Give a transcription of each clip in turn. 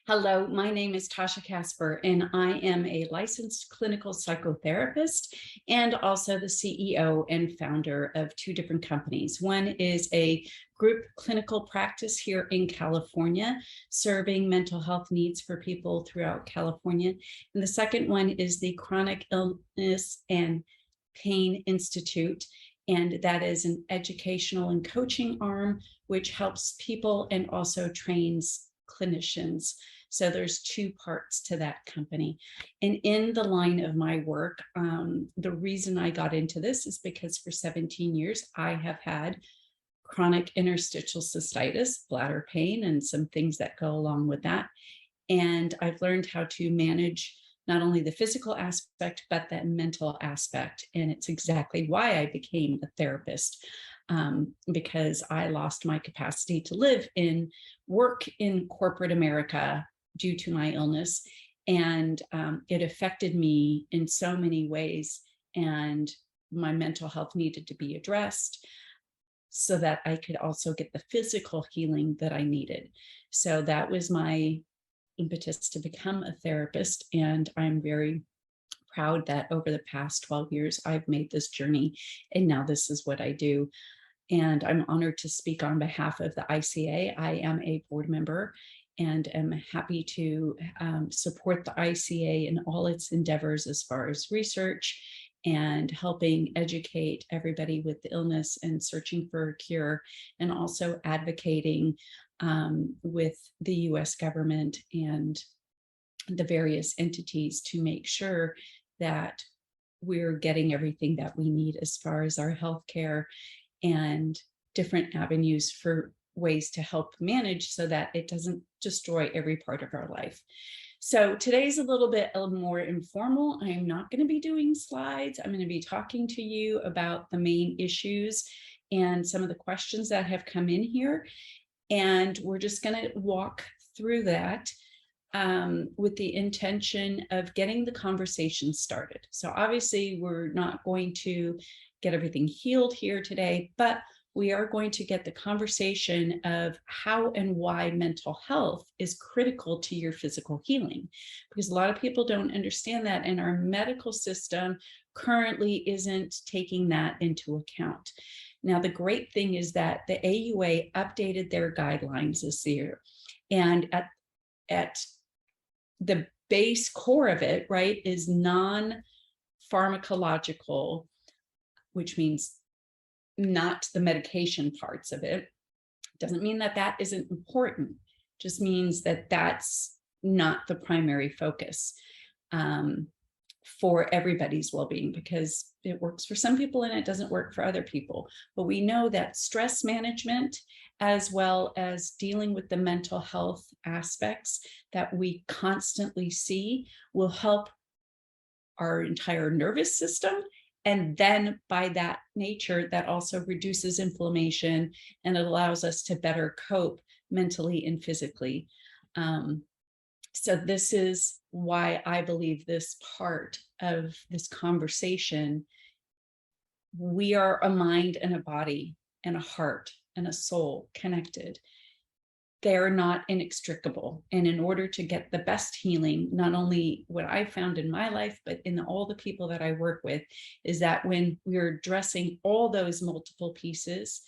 Hello, my name is Tasha Kasper, and I am a licensed clinical psychotherapist and also the CEO and founder of two different companies. One is a group clinical practice here in California, serving mental health needs for people throughout California. And the second one is the Chronic Illness and Pain Institute. And that is an educational and coaching arm, which helps people and also trains clinicians. So there's two parts to that company. And in the line of my work, the reason I got into this is because for 17 years, I have had chronic interstitial cystitis, bladder pain, and some things that go along with that. And I've learned how to manage not only the physical aspect, but that mental aspect. And it's exactly why I became a therapist. Because I lost my capacity to live in work in corporate America due to my illness. And it affected me in so many ways. And my mental health needed to be addressed so that I could also get the physical healing that I needed. So that was my impetus to become a therapist. And I'm very proud that over the past 12 years, I've made this journey. And now this is what I do. And I'm honored to speak on behalf of the ICA. I am a board member and am happy to support the ICA in all its endeavors as far as research and helping educate everybody with the illness and searching for a cure, and also advocating with the US government and the various entities to make sure that we're getting everything that we need as far as our healthcare and different avenues for ways to help manage so that it doesn't destroy every part of our life. So today's a little bit more informal. I'm not going to be doing slides. I'm going to be talking to you about the main issues and some of the questions that have come in here. And we're just going to walk through that with the intention of getting the conversation started. So obviously we're not going to get everything healed here today, but we are going to get the conversation of how and why mental health is critical to your physical healing, because a lot of people don't understand that, and our medical system currently isn't taking that into account. Now, the great thing is that the AUA updated their guidelines this year, and at the base core of it, right, is non-pharmacological, which means not the medication parts of it. Doesn't mean that that isn't important. Just means that that's not the primary focus for everybody's well-being, because it works for some people and it doesn't work for other people. But we know that stress management, as well as dealing with the mental health aspects that we constantly see, will help our entire nervous system. And then by that nature, that also reduces inflammation, and it allows us to better cope mentally and physically. So this is why I believe this part of this conversation, we are a mind and a body and a heart and a soul connected. They're not inextricable. And in order to get the best healing, not only what I found in my life, but in all the people that I work with, is that when we're addressing all those multiple pieces,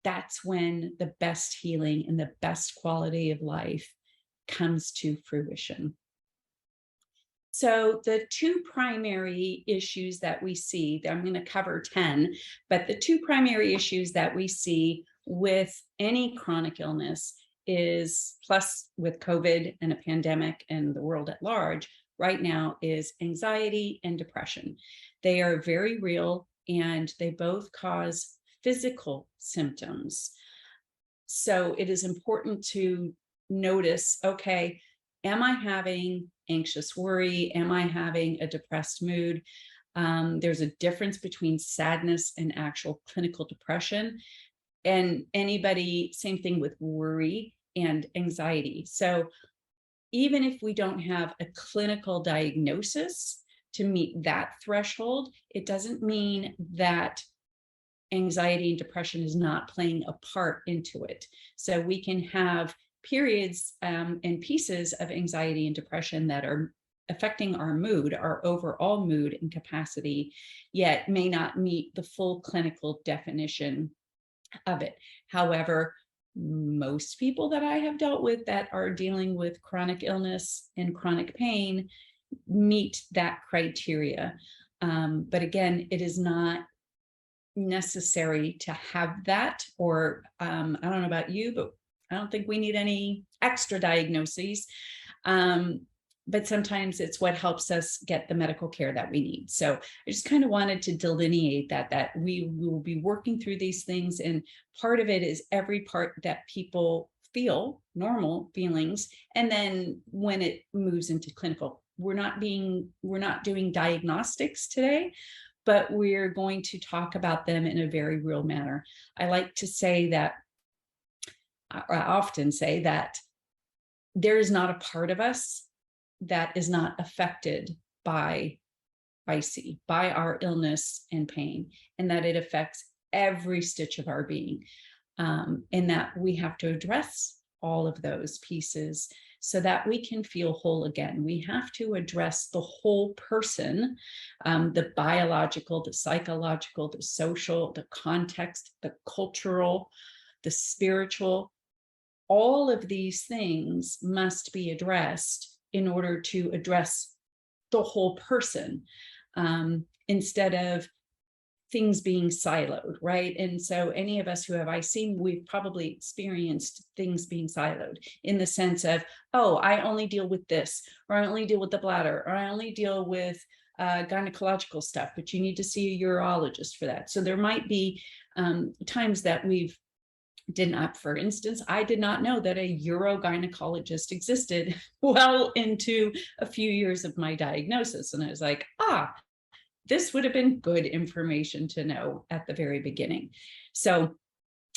that's when the best healing and the best quality of life comes to fruition. So the two primary issues that we see, I'm going to cover 10, but the two primary issues that we see with any chronic illness is, plus with COVID and a pandemic and the world at large right now, is anxiety and depression. They are very real, and they both cause physical symptoms. So it is important to notice, okay, am I having anxious worry? Am I having a depressed mood? There's a difference between sadness and actual clinical depression. And anybody, same thing with worry and anxiety. So even if we don't have a clinical diagnosis to meet that threshold, it doesn't mean that anxiety and depression is not playing a part into it. So we can have periods and pieces of anxiety and depression that are affecting our mood, our overall mood and capacity, yet may not meet the full clinical definition of it. However, most people that I have dealt with that are dealing with chronic illness and chronic pain meet that criteria. But again, it is not necessary to have that, or I don't know about you, but I don't think we need any extra diagnoses. But sometimes it's what helps us get the medical care that we need. So I just kind of wanted to delineate that we will be working through these things. And part of it is every part that people feel, normal feelings. And then when it moves into clinical, we're not doing diagnostics today, but we're going to talk about them in a very real manner. I often say that there is not a part of us that is not affected by IC, by our illness and pain, and that it affects every stitch of our being, and that we have to address all of those pieces so that we can feel whole again. We have to address the whole person, the biological, the psychological, the social, the context, the cultural, the spiritual. All of these things must be addressed in order to address the whole person, instead of things being siloed, right? And so any of us who have IC, we've probably experienced things being siloed in the sense of, oh, I only deal with this, or I only deal with the bladder, or I only deal with gynecological stuff, but you need to see a urologist for that. So there might be times that for instance, I did not know that a urogynecologist existed well into a few years of my diagnosis. And I was like, this would have been good information to know at the very beginning. So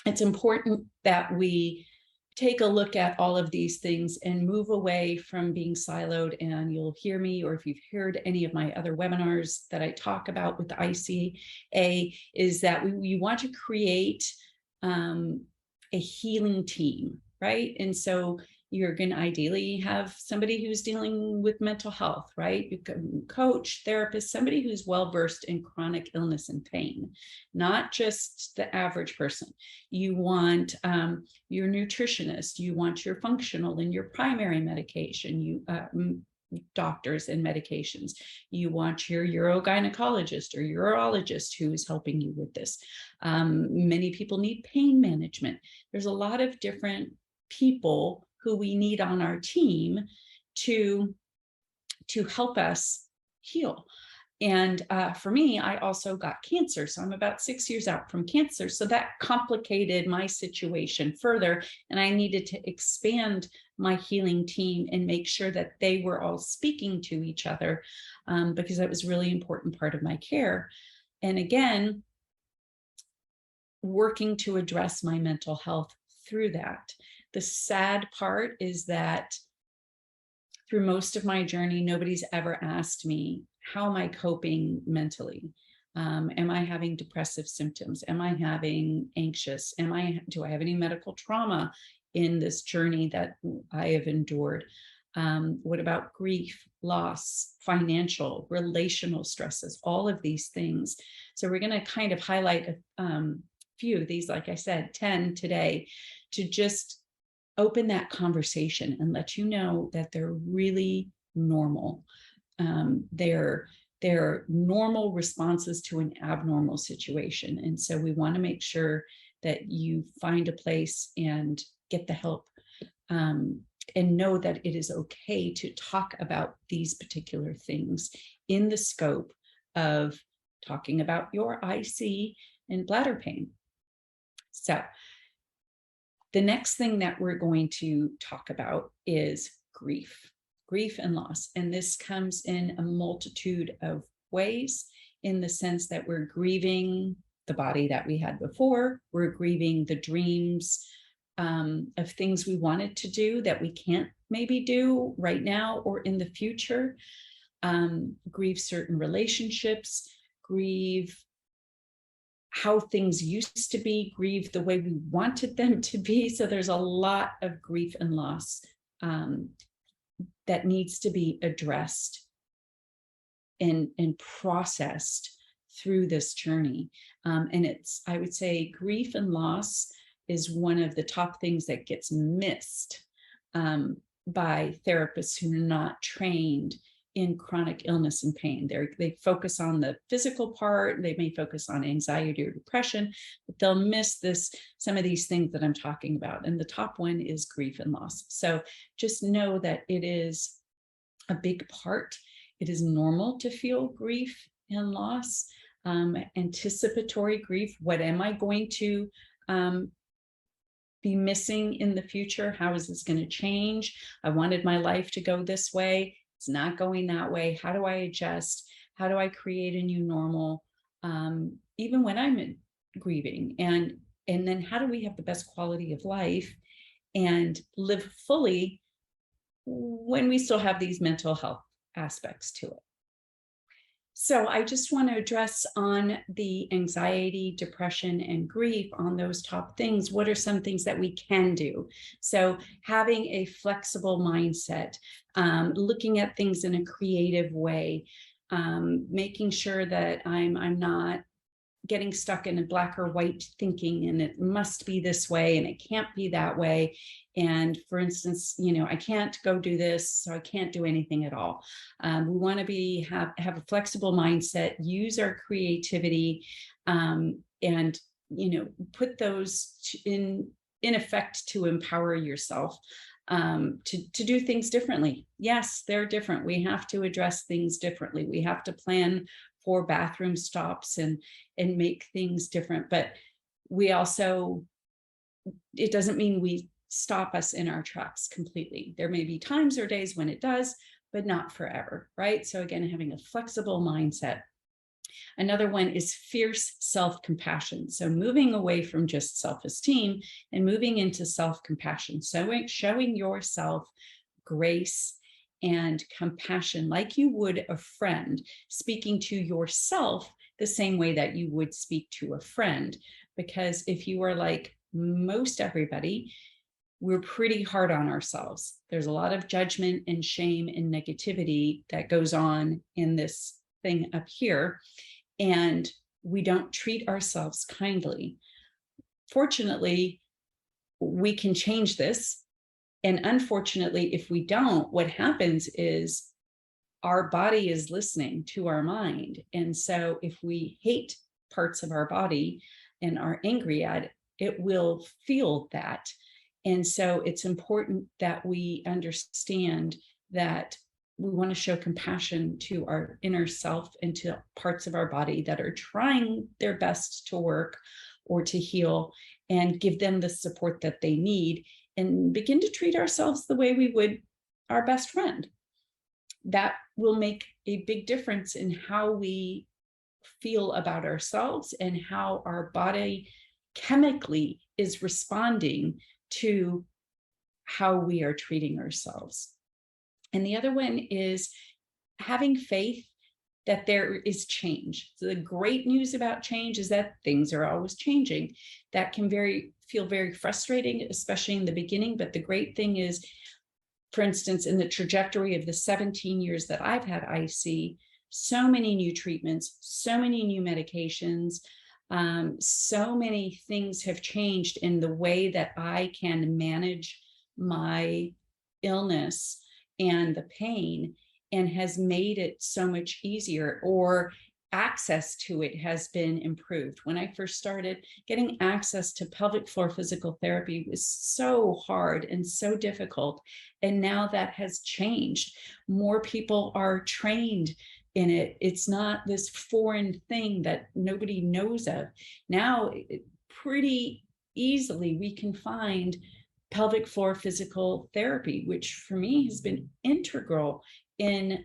it's important that we take a look at all of these things and move away from being siloed. And you'll hear me, or if you've heard any of my other webinars that I talk about with the ICA, is that we want to create a healing team, right? And so you're going to ideally have somebody who's dealing with mental health, right? You can coach, therapist, somebody who's well-versed in chronic illness and pain, not just the average person. You want your nutritionist, you want your functional and your primary medication, doctors and medications. You want your urogynecologist or urologist who is helping you with this. Many people need pain management. There's a lot of different people who we need on our team to help us heal. And for me, I also got cancer. So I'm about 6 years out from cancer. So that complicated my situation further. And I needed to expand my healing team and make sure that they were all speaking to each other, because that was a really important part of my care. And again, working to address my mental health through that. The sad part is that through most of my journey, nobody's ever asked me, how am I coping mentally? Am I having depressive symptoms? Am I having anxious? Do I have any medical trauma in this journey that I have endured? What about grief, loss, financial, relational stresses, all of these things? So we're going to kind of highlight a few of these, like I said, 10 today, to just open that conversation and let you know that they're really normal. They're normal responses to an abnormal situation. And so we want to make sure that you find a place and get the help, and know that it is okay to talk about these particular things in the scope of talking about your IC and bladder pain. So the next thing that we're going to talk about is grief and loss. And this comes in a multitude of ways, in the sense that we're grieving the body that we had before. We're grieving the dreams of things we wanted to do that we can't maybe do right now or in the future. Grieve certain relationships, grieve how things used to be, grieve the way we wanted them to be. So there's a lot of grief and loss that needs to be addressed and processed through this journey. And it's, I would say, grief and loss is one of the top things that gets missed by therapists who are not trained in chronic illness and pain. They focus on the physical part, they may focus on anxiety or depression, but they'll miss some of these things that I'm talking about. And the top one is grief and loss. So just know that it is a big part. It is normal to feel grief and loss, anticipatory grief. What am I going to be missing in the future? How is this going to change? I wanted my life to go this way. It's not going that way. How do I adjust? How do I create a new normal, even when I'm grieving? And then how do we have the best quality of life and live fully when we still have these mental health aspects to it? So I just want to address on the anxiety, depression, and grief, on those top things. What are some things that we can do? So having a flexible mindset, looking at things in a creative way, making sure that I'm not getting stuck in a black or white thinking, and it must be this way and it can't be that way. And for instance, I can't go do this, so I can't do anything at all. We want to have a flexible mindset, use our creativity, and put those in effect to empower yourself to do things differently. Yes, they're different. We have to address things differently. We have to plan for bathroom stops and make things different. But we also, it doesn't mean we stop us in our tracks completely. There may be times or days when it does, but not forever, right? So again, having a flexible mindset. Another one is fierce self-compassion. So moving away from just self-esteem and moving into self-compassion. So showing yourself grace and compassion like you would a friend, speaking to yourself the same way that you would speak to a friend. Because if you are like most everybody, we're pretty hard on ourselves. There's a lot of judgment and shame and negativity that goes on in this thing up here, and we don't treat ourselves kindly. Fortunately, we can change this. And unfortunately, if we don't, what happens is our body is listening to our mind. And so if we hate parts of our body and are angry at it, it will feel that. And so it's important that we understand that we want to show compassion to our inner self and to parts of our body that are trying their best to work or to heal, and give them the support that they need, and begin to treat ourselves the way we would our best friend. That will make a big difference in how we feel about ourselves and how our body chemically is responding to how we are treating ourselves. And the other one is having faith that there is change. So the great news about change is that things are always changing. That can feel very frustrating, especially in the beginning. But the great thing is, for instance, in the trajectory of the 17 years that I've had IC, so many new treatments, so many new medications, so many things have changed in the way that I can manage my illness and the pain, and has made it so much easier, or access to it has been improved. When I first started, getting access to pelvic floor physical therapy was so hard and so difficult. And now that has changed. More people are trained in it. It's not this foreign thing that nobody knows of. Now, pretty easily, we can find pelvic floor physical therapy, which for me has been integral in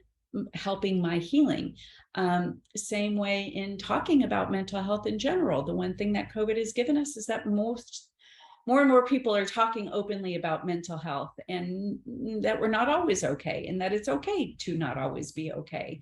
helping my healing. Same way in talking about mental health in general. The one thing that COVID has given us is that more and more people are talking openly about mental health, and that we're not always okay, and that it's okay to not always be okay.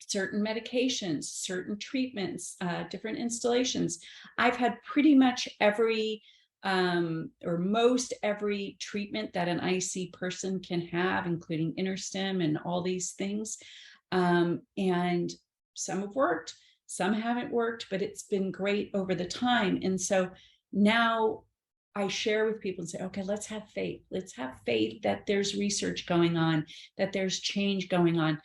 certain medications, certain treatments, different installations. I've had pretty much every or most every treatment that an IC person can have, including InterStim and all these things. And some have worked, some haven't worked, but it's been great over the time. And so now I share with people and say, okay, let's have faith. Let's have faith that there's research going on, that there's change going on.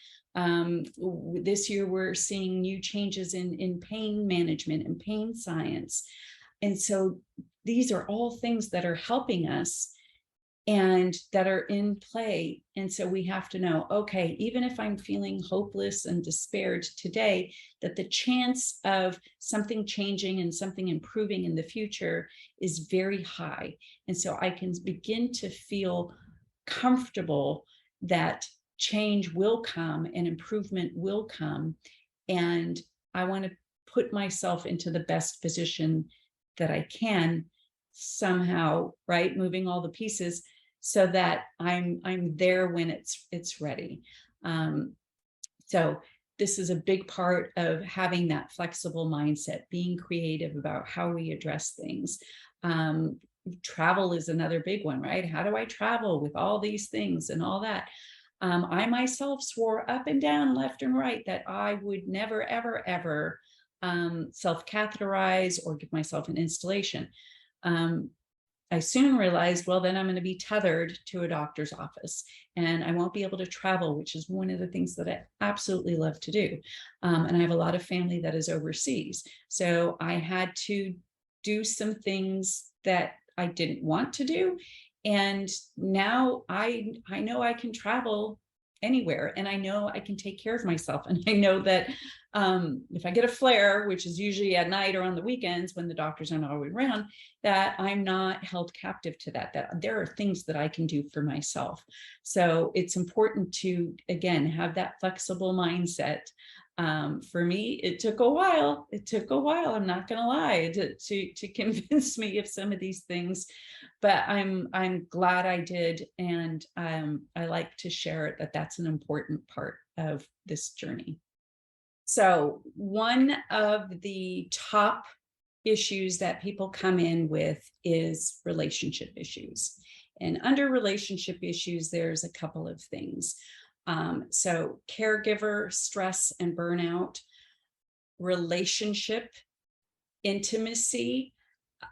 This year, we're seeing new changes in pain management and pain science. And so these are all things that are helping us and that are in play. And so we have to know, okay, even if I'm feeling hopeless and despaired today, that the chance of something changing and something improving in the future is very high. And so I can begin to feel comfortable that change will come and improvement will come. And I want to put myself into the best position that I can somehow, right? Moving all the pieces so that I'm there when it's ready. So this is a big part of having that flexible mindset, being creative about how we address things. Travel is another big one, right? How do I travel with all these things and all that? I myself swore up and down, left and right, that I would never, ever, ever self-catheterize or give myself an installation. I soon realized, well, then I'm going to be tethered to a doctor's office and I won't be able to travel, which is one of the things that I absolutely love to do. And I have a lot of family that is overseas. So I had to do some things that I didn't want to do. And now I know I can travel anywhere and I know I can take care of myself. And I know that if I get a flare, which is usually at night or on the weekends when the doctors are not always around, that I'm not held captive to that, that there are things that I can do for myself. So it's important to, again, have that flexible mindset. For me, it took a while. I'm not going to lie, to convince me of some of these things, but I'm glad I did. And I like to share it, that that's an important part of this journey. So one of the top issues that people come in with is relationship issues. And under relationship issues, there's a couple of things. So caregiver stress and burnout, relationship intimacy,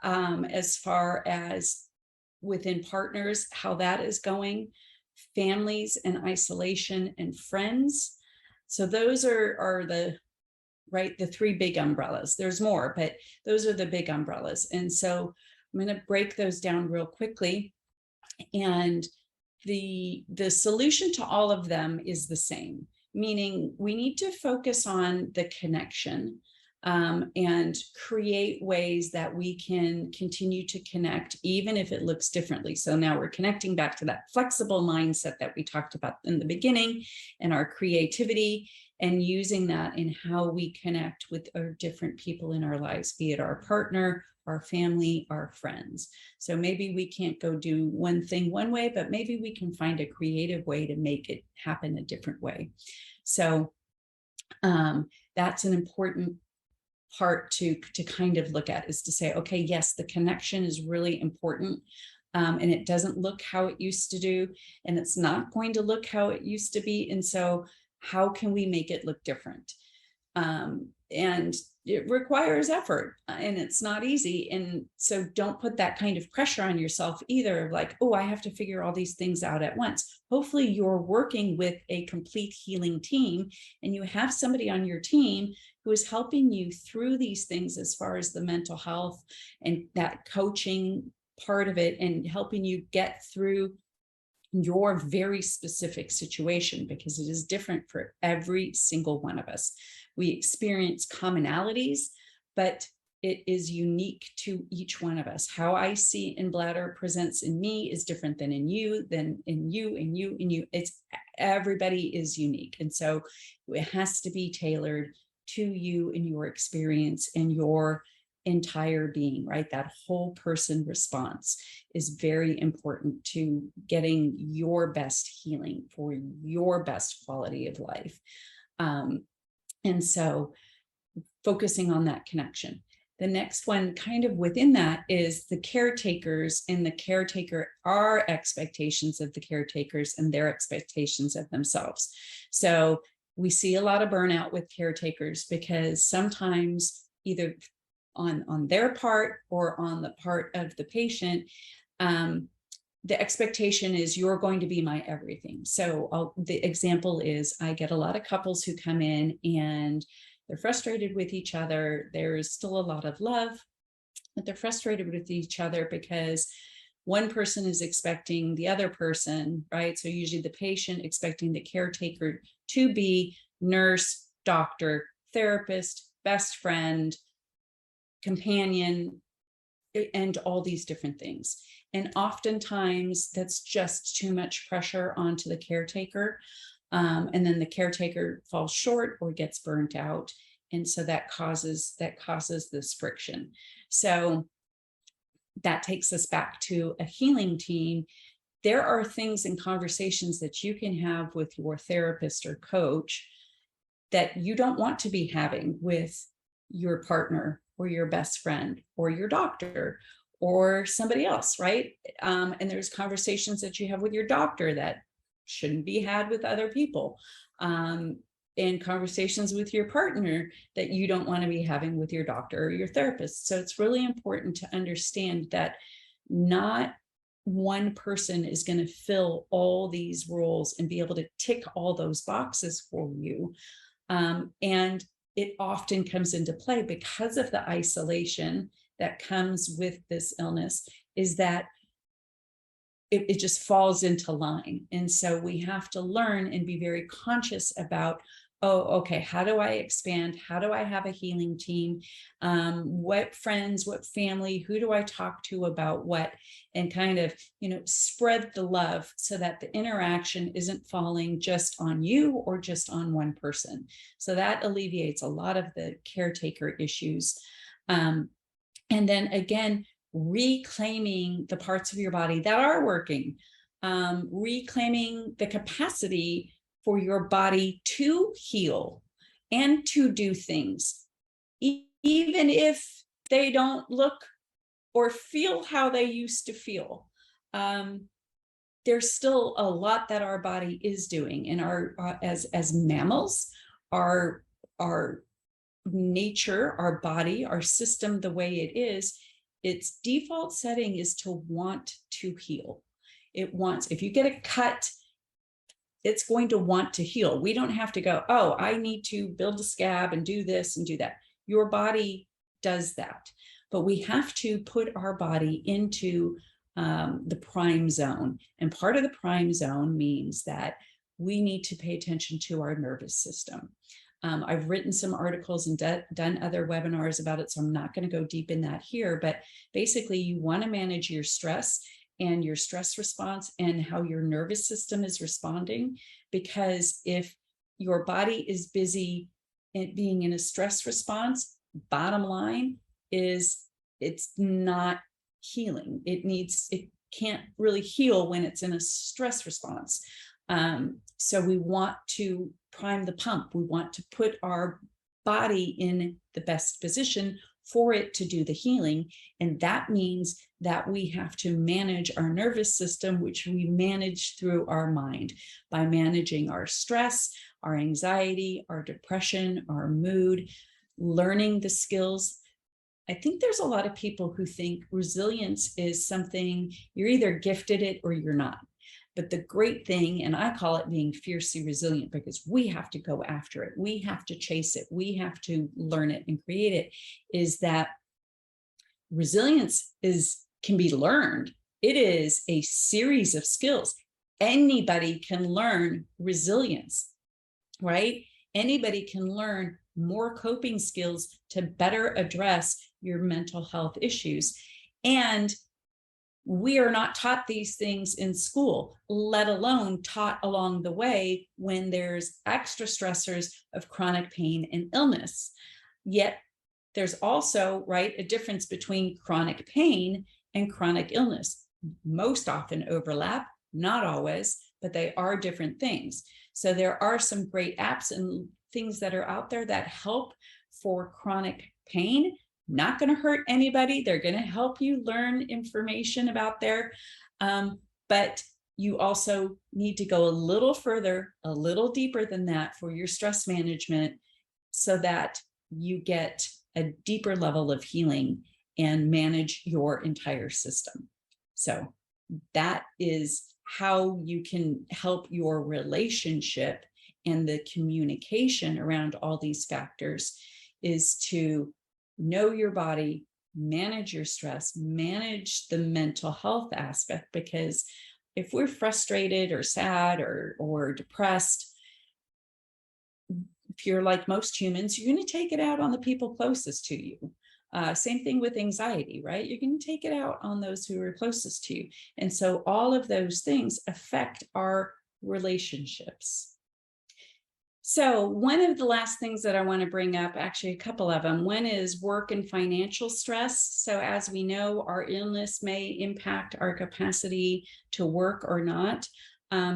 as far as within partners, how that is going, families and isolation, and friends. So those are the, right, the three big umbrellas. There's more, but those are the big umbrellas. And so I'm going to break those down real quickly. And the solution to all of them is the same, meaning we need to focus on the connection, and create ways that we can continue to connect, even if it looks differently. So now we're connecting back to that flexible mindset that we talked about in the beginning, and our creativity, and using that in how we connect with our different people in our lives, be it our partner, our family, our friends. So maybe we can't go do one thing one way, but maybe we can find a creative way to make it happen a different way. So that's an important part to kind of look at, is to say, okay, yes, the connection is really important. And it doesn't look how it used to do, and it's not going to look how it used to be. And so how can we make it look different? And it requires effort, and it's not easy. And so don't put that kind of pressure on yourself either, like, oh, I have to figure all these things out at once. Hopefully you're working with a complete healing team, and you have somebody on your team who is helping you through these things, as far as the mental health and that coaching part of it, and helping you get through your very specific situation, because it is different for every single one of us. We experience commonalities, but it is unique to each one of us. How I see in bladder presents in me is different than in you, than in you, and you, and you. It's, everybody is unique. And so it has to be tailored to you and your experience and your entire being, right? That whole person response is very important to getting your best healing for your best quality of life. And so focusing on that connection. The next one kind of within that is the caretakers, and the caretaker, our expectations of the caretakers and their expectations of themselves. So we see a lot of burnout with caretakers because sometimes either on their part or on the part of the patient, the expectation is you're going to be my everything. So the example is I get a lot of couples who come in and they're frustrated with each other. There's still a lot of love, but they're frustrated with each other because one person is expecting the other person, right? So usually the patient expecting the caretaker to be nurse, doctor, therapist, best friend, companion, and all these different things. And oftentimes that's just too much pressure onto the caretaker. And then the caretaker falls short or gets burnt out. And so that causes this friction. So that takes us back to a healing team. There are things and conversations that you can have with your therapist or coach that you don't want to be having with your partner or your best friend or your doctor or somebody else, right? And there's conversations that you have with your doctor that shouldn't be had with other people, and conversations with your partner that you don't want to be having with your doctor or your therapist. So it's really important to understand that not one person is going to fill all these roles and be able to tick all those boxes for you. And it often comes into play because of the isolation that comes with this illness, is that it just falls into line. And so we have to learn and be very conscious about, oh, okay, how do I expand? How do I have a healing team? What friends, what family, who do I talk to about what? And kind of, spread the love so that the interaction isn't falling just on you or just on one person. So that alleviates a lot of the caretaker issues. And then again, reclaiming the parts of your body that are working, reclaiming the capacity for your body to heal and to do things, even if they don't look or feel how they used to feel. There's still a lot that our body is doing, and as mammals, our nature, our body, our system, the way it is, its default setting is to want to heal. It wants, if you get a cut, it's going to want to heal. We don't have to go, oh, I need to build a scab and do this and do that. Your body does that. But we have to put our body into the prime zone. And part of the prime zone means that we need to pay attention to our nervous system. I've written some articles and done other webinars about it, so I'm not going to go deep in that here. But basically, you want to manage your stress and your stress response and how your nervous system is responding. Because if your body is busy being in a stress response, bottom line is it's not healing. It can't really heal when it's in a stress response. So we want to prime the pump. We want to put our body in the best position for it to do the healing. And that means that we have to manage our nervous system, which we manage through our mind by managing our stress, our anxiety, our depression, our mood, learning the skills. I think there's a lot of people who think resilience is something you're either gifted it or you're not. But the great thing, and I call it being fiercely resilient, because we have to go after it. We have to chase it. We have to learn it and create it, is that resilience can be learned. It is a series of skills. Anybody can learn resilience, right? Anybody can learn more coping skills to better address your mental health issues. And we are not taught these things in school, let alone taught along the way when there's extra stressors of chronic pain and illness. Yet there's also, right, a difference between chronic pain and chronic illness. Most often overlap, not always, but they are different things. So there are some great apps and things that are out there that help for chronic pain. Not going to hurt anybody. They're going to help you learn information about there. But you also need to go a little further, a little deeper than that for your stress management, so that you get a deeper level of healing and manage your entire system. So that is how you can help your relationship and the communication around all these factors, is to know your body, manage your stress, manage the mental health aspect. Because if we're frustrated or sad or depressed, if you're like most humans, you're going to take it out on the people closest to you. Same thing with anxiety, right? You're going to take it out on those who are closest to you. And so all of those things affect our relationships. So one of the last things that I want to bring up, actually a couple of them, one is work and financial stress. So as we know, our illness may impact our capacity to work or not.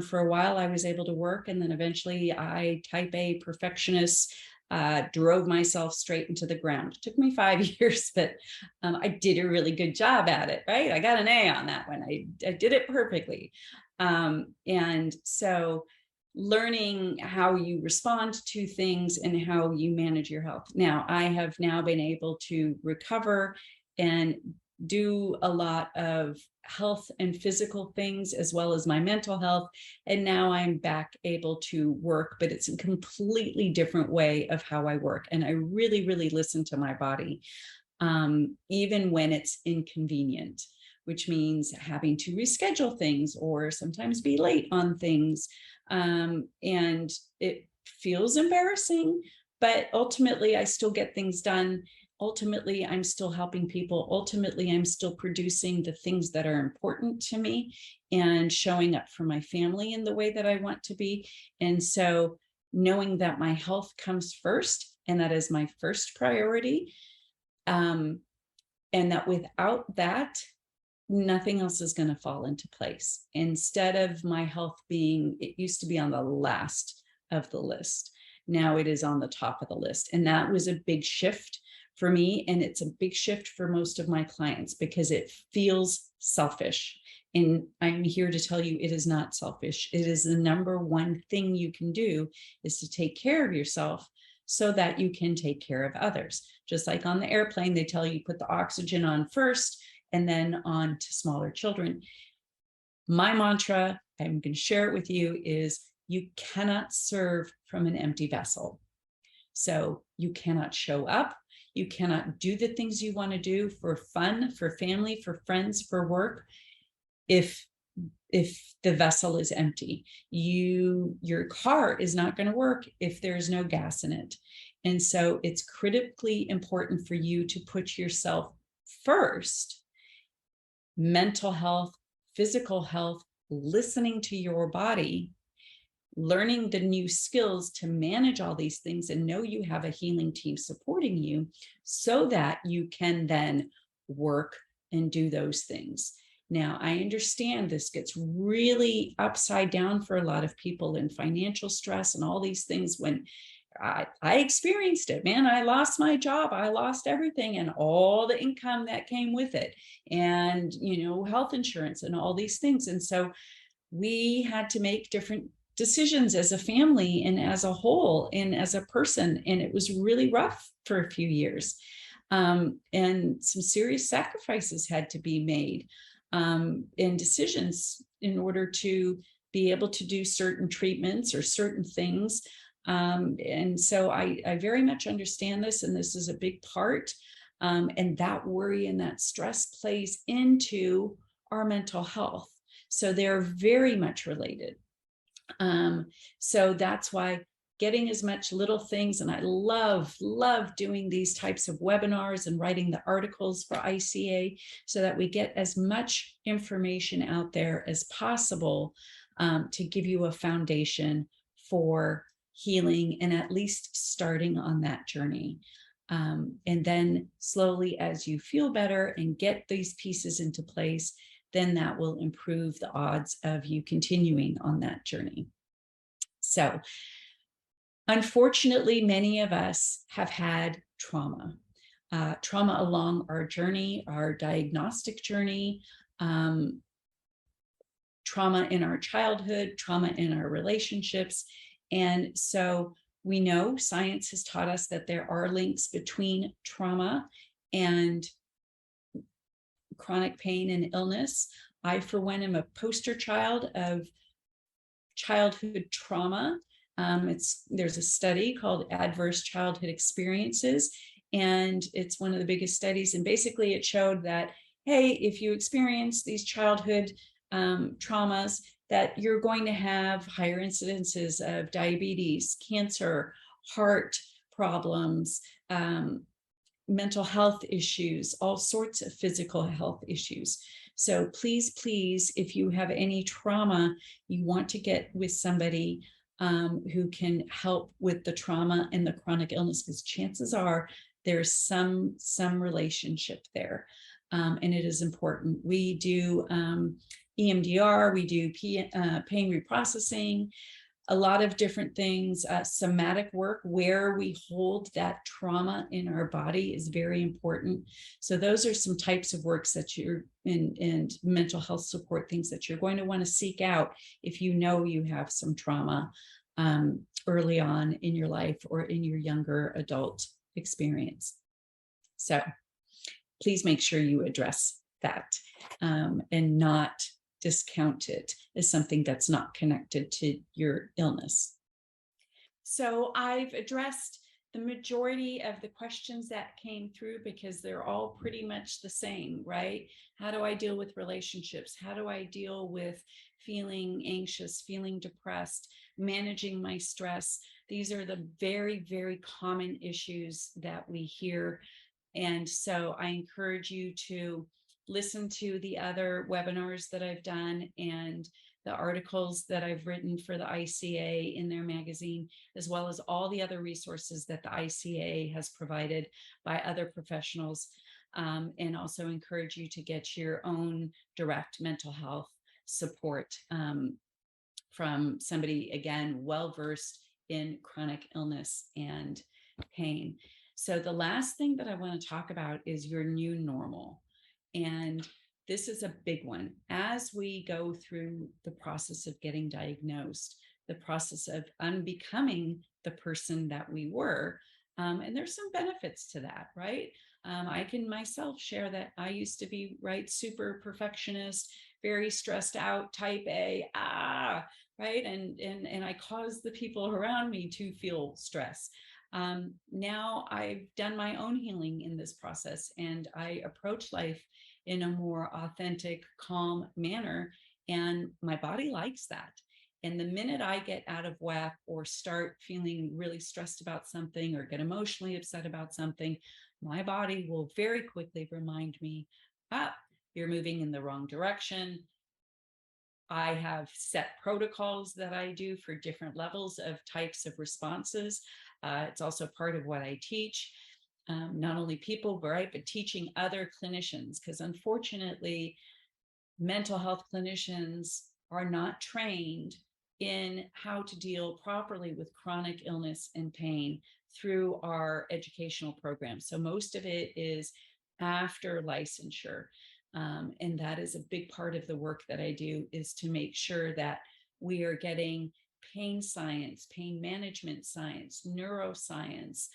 For a while, I was able to work, and then eventually I, type A perfectionist, drove myself straight into the ground. It took me 5 years, but I did a really good job at it, right? I got an A on that one. I did it perfectly. And so learning how you respond to things and how you manage your health. Now, I have now been able to recover and do a lot of health and physical things, as well as my mental health. And now I'm back able to work, but it's a completely different way of how I work. And I really, really listen to my body, even when it's inconvenient, which means having to reschedule things or sometimes be late on things. And it feels embarrassing, but ultimately I still get things done. Ultimately, I'm still helping people. Ultimately, I'm still producing the things that are important to me and showing up for my family in the way that I want to be. And so knowing that my health comes first, and that is my first priority, and that without that, nothing else is going to fall into place. Instead of my health being, it used to be on the last of the list. Now it is on the top of the list. And that was a big shift for me. And it's a big shift for most of my clients, because it feels selfish. And I'm here to tell you, it is not selfish. It is the number one thing you can do, is to take care of yourself so that you can take care of others. Just like on the airplane, they tell you put the oxygen on first and then on to smaller children. My mantra, I'm going to share it with you, is you cannot serve from an empty vessel. So you cannot show up. You cannot do the things you want to do for fun, for family, for friends, for work, if the vessel is empty. Your car is not going to work if there's no gas in it. And so it's critically important for you to put yourself first. Mental health, physical health, listening to your body, learning the new skills to manage all these things, and know you have a healing team supporting you, so that you can then work and do those things. Now, I understand this gets really upside down for a lot of people in financial stress and all these things. When I experienced it, man, I lost my job, I lost everything, and all the income that came with it, and, health insurance and all these things. And so we had to make different decisions as a family and as a whole and as a person. And it was really rough for a few years. And some serious sacrifices had to be made, and decisions in order to be able to do certain treatments or certain things. And so I very much understand this, and this is a big part. And that worry and that stress plays into our mental health. So they're very much related. So that's why getting as much little things, and I love doing these types of webinars and writing the articles for ICA, so that we get as much information out there as possible, to give you a foundation for healing and at least starting on that journey. And then slowly, as you feel better and get these pieces into place, then that will improve the odds of you continuing on that journey. So Unfortunately, many of us have had trauma. Trauma along our journey, our diagnostic journey, trauma in our childhood, trauma in our relationships. And so we know science has taught us that there are links between trauma and chronic pain and illness. I, for one, am a poster child of childhood trauma. There's a study called Adverse Childhood Experiences, and it's one of the biggest studies. And basically, it showed that, hey, if you experience these childhood traumas, that you're going to have higher incidences of diabetes, cancer, heart problems, mental health issues, all sorts of physical health issues. So please, please, if you have any trauma, you want to get with somebody who can help with the trauma and the chronic illness, because chances are there's some relationship there. And it is important. We do EMDR, we do pain reprocessing, a lot of different things. Somatic work where we hold that trauma in our body is very important. So those are some types of works that you're in, and mental health support things that you're going to want to seek out if you know you have some trauma early on in your life or in your younger adult experience. So please make sure you address that and not discount it as something that's not connected to your illness. So I've addressed the majority of the questions that came through because they're all pretty much the same, right? How do I deal with relationships? How do I deal with feeling anxious, feeling depressed, managing my stress? These are the very, very common issues that we hear. And so I encourage you to listen to the other webinars that I've done and the articles that I've written for the ICA in their magazine, as well as all the other resources that the ICA has provided by other professionals, and also encourage you to get your own direct mental health support from somebody, again, well-versed in chronic illness and pain. So the last thing that I want to talk about is your new normal. And this is a big one. As we go through the process of getting diagnosed, the process of unbecoming the person that we were, and there's some benefits to that, right? I can myself share that I used to be, right, super perfectionist, very stressed out, type A, right? And I caused the people around me to feel stress. Now I've done my own healing in this process, and I approach life in a more authentic, calm manner, and my body likes that. And the minute I get out of whack or start feeling really stressed about something or get emotionally upset about something, my body will very quickly remind me, you're moving in the wrong direction. I have set protocols that I do for different levels of types of responses. It's also part of what I teach, not only people, right, but teaching other clinicians, because unfortunately, mental health clinicians are not trained in how to deal properly with chronic illness and pain through our educational programs. So most of it is after licensure. And that is a big part of the work that I do, is to make sure that we are getting pain science, pain management science, neuroscience,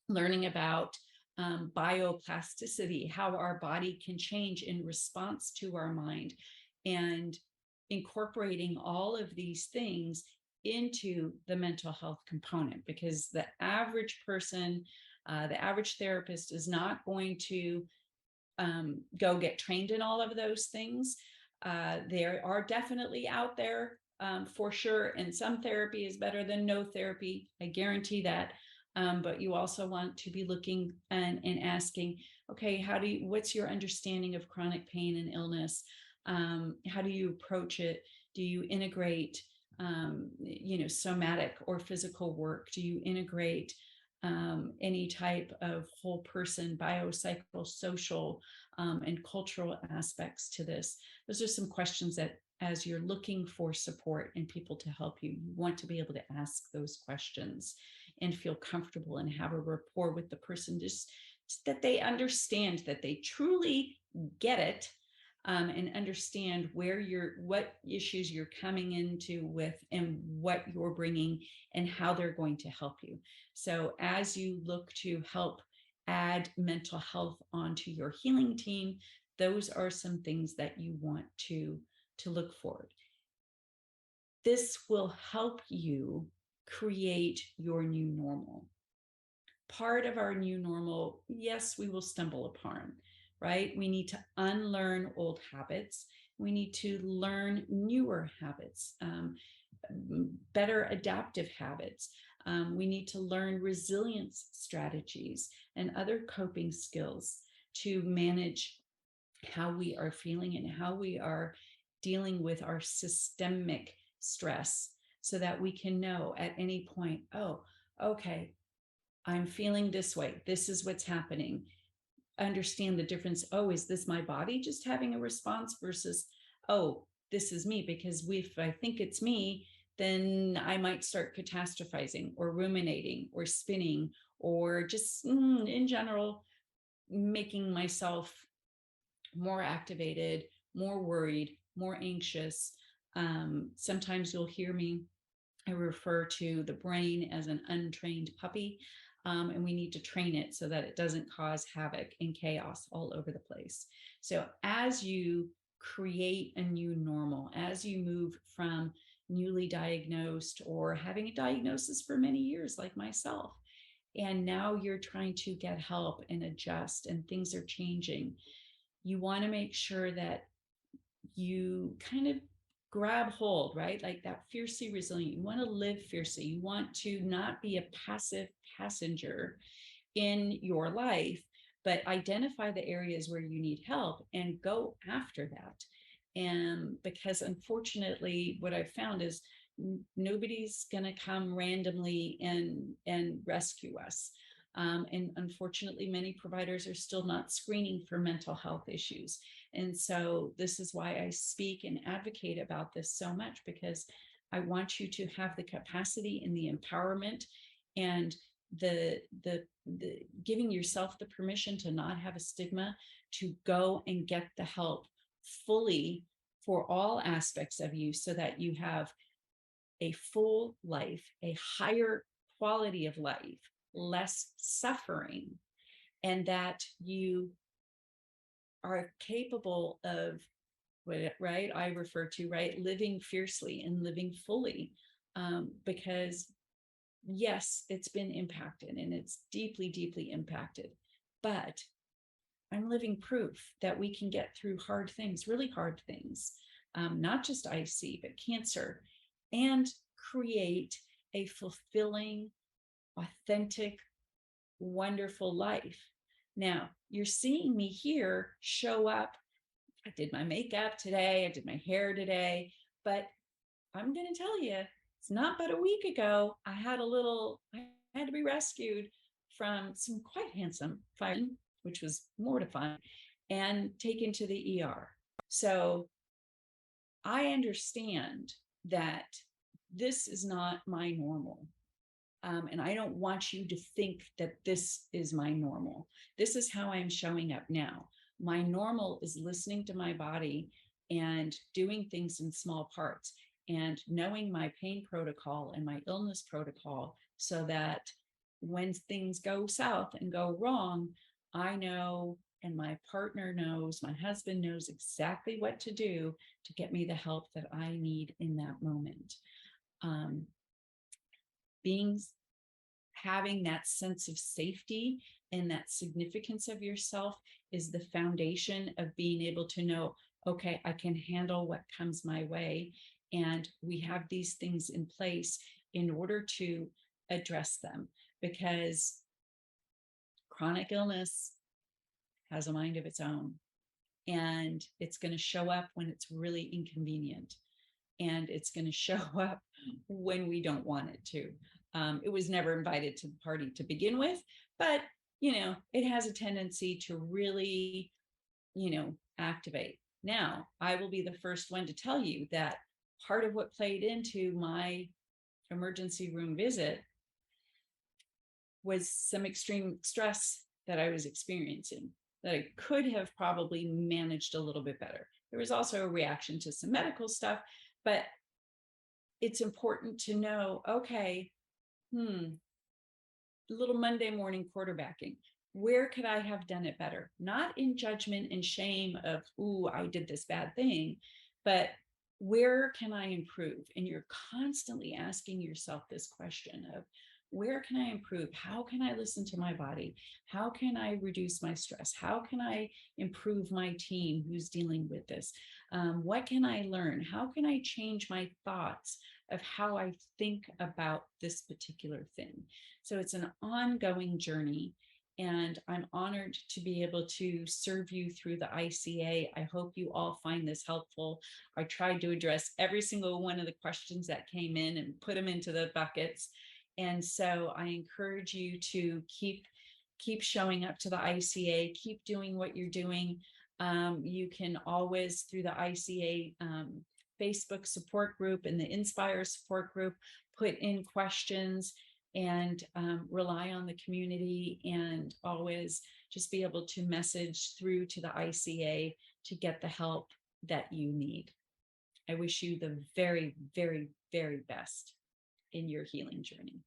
learning about bioplasticity, how our body can change in response to our mind, and incorporating all of these things into the mental health component, because the average person, the average therapist is not going to go get trained in all of those things. There are definitely out there for sure, and some therapy is better than no therapy. I guarantee that. But you also want to be looking and asking, okay, what's your understanding of chronic pain and illness? How do you approach it? Do you integrate, somatic or physical work? Do you integrate any type of whole person, biopsychosocial, and cultural aspects to this? Those are some questions that as you're looking for support and people to help you, you want to be able to ask those questions and feel comfortable and have a rapport with the person, just that they understand, that they truly get it, and understand what issues you're coming into with and what you're bringing and how they're going to help you. So as you look to help add mental health onto your healing team, those are some things that you want to look forward. This will help you create your new normal. Part of our new normal, yes, we will stumble upon, right? We need to unlearn old habits. We need to learn newer habits, better adaptive habits. We need to learn resilience strategies and other coping skills to manage how we are feeling and how we are dealing with our systemic stress, so that we can know at any point, oh, okay, I'm feeling this way. This is what's happening. Understand the difference. Oh, is this my body just having a response versus, oh, this is me? Because if I think it's me, then I might start catastrophizing or ruminating or spinning or just in general, making myself more activated, more worried, more anxious. Sometimes you'll hear me, I refer to the brain as an untrained puppy, and we need to train it so that it doesn't cause havoc and chaos all over the place. So as you create a new normal, as you move from newly diagnosed or having a diagnosis for many years like myself, and now you're trying to get help and adjust and things are changing, you want to make sure that you kind of grab hold, right? Like that fiercely resilient. You want to live fiercely. You want to not be a passive passenger in your life, but identify the areas where you need help and go after that. And because unfortunately, what I've found is nobody's going to come randomly and rescue us. And unfortunately, many providers are still not screening for mental health issues. And so this is why I speak and advocate about this so much, because I want you to have the capacity and the empowerment and the giving yourself the permission to not have a stigma, to go and get the help fully for all aspects of you, so that you have a full life, a higher quality of life, less suffering, and that you are capable of what, right, I refer to, right, living fiercely and living fully, because yes, it's been impacted and it's deeply, deeply impacted, but I'm living proof that we can get through hard things, really hard things, not just IC, but cancer, and create a fulfilling, authentic, wonderful life. Now, you're seeing me here show up. I did my makeup today, I did my hair today, but I'm going to tell you, it's not but a week ago, I had to be rescued from some quite handsome fire, which was mortifying, and taken to the ER. So I understand that this is not my normal. And I don't want you to think that this is my normal. This is how I'm showing up now. My normal is listening to my body and doing things in small parts and knowing my pain protocol and my illness protocol, so that when things go south and go wrong, I know, and my partner knows, my husband knows exactly what to do to get me the help that I need in that moment. Being Having that sense of safety and that significance of yourself is the foundation of being able to know, okay, I can handle what comes my way. And we have these things in place in order to address them, because chronic illness has a mind of its own, and it's going to show up when it's really inconvenient, and it's going to show up when we don't want it to. It was never invited to the party to begin with, but it has a tendency to really, activate. Now, I will be the first one to tell you that part of what played into my emergency room visit was some extreme stress that I was experiencing that I could have probably managed a little bit better. There was also a reaction to some medical stuff, but it's important to know, okay, little Monday morning quarterbacking. Where could I have done it better? Not in judgment and shame of, ooh, I did this bad thing, but where can I improve? And you're constantly asking yourself this question of, where can I improve? How can I listen to my body? How can I reduce my stress? How can I improve my team who's dealing with this? What can I learn? How can I change my thoughts of how I think about this particular thing? So it's an ongoing journey. And I'm honored to be able to serve you through the ICA. I hope you all find this helpful. I tried to address every single one of the questions that came in and put them into the buckets. And so I encourage you to keep showing up to the ICA, keep doing what you're doing. You can always, through the ICA Facebook support group and the Inspire support group, put in questions and rely on the community, and always just be able to message through to the ICA to get the help that you need. I wish you the very, very, very best in your healing journey.